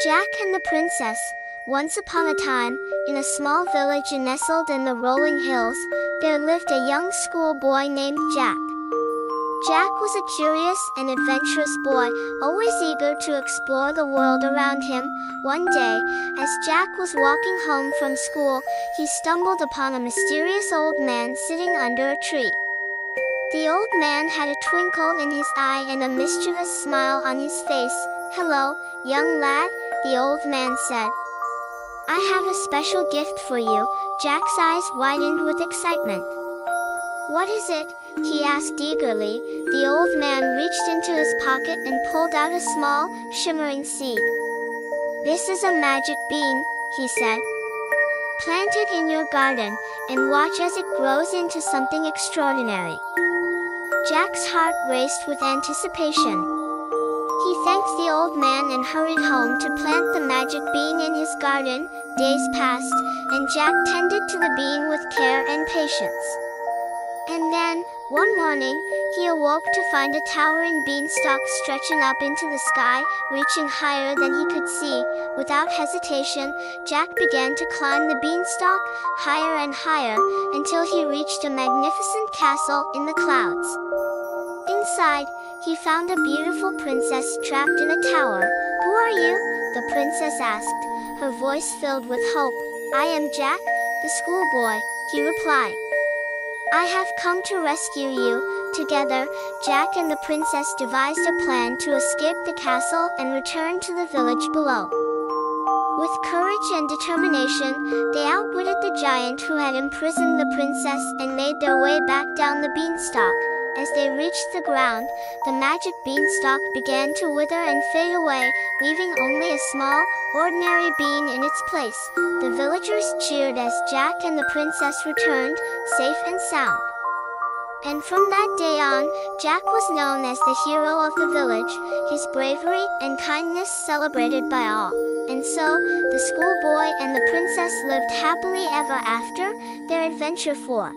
Jack and the Princess. Once upon a time, in a small village nestled in the rolling hills, there lived a young schoolboy named Jack. Jack was a curious and adventurous boy, always eager to explore the world around him. One day, as Jack was walking home from school, he stumbled upon a mysterious old man sitting under a tree. The old man had a twinkle in his eye and a mischievous smile on his face. "Hello, young lad," the old man said. "I have a special gift for you." Jack's eyes widened with excitement. "What is it?" he asked eagerly. The old man reached into his pocket and pulled out a small, shimmering seed. "This is a magic bean," he said. "Plant it in your garden, and watch as it grows into something extraordinary." Jack's heart raced with anticipation. He thanked the old man and hurried home to plant the magic bean in his garden. Days passed, and Jack tended to the bean with care and patience. And then, one morning, he awoke to find a towering beanstalk stretching up into the sky, reaching higher than he could see. Without hesitation, Jack began to climb the beanstalk, higher and higher, until he reached a magnificent castle in the clouds. Inside, he found a beautiful princess trapped in a tower. "Who are you?" the princess asked, her voice filled with hope. "I am Jack, the schoolboy," he replied. "I have come to rescue you." Together, Jack and the princess devised a plan to escape the castle and return to the village below. With courage and determination, they outwitted the giant who had imprisoned the princess and made their way back down the beanstalk. As they reached the ground, the magic beanstalk began to wither and fade away, leaving only a small, ordinary bean in its place. The villagers cheered as Jack and the princess returned, safe and sound. And from that day on, Jack was known as the hero of the village, his bravery and kindness celebrated by all. And so, the schoolboy and the princess lived happily ever after, their adventure for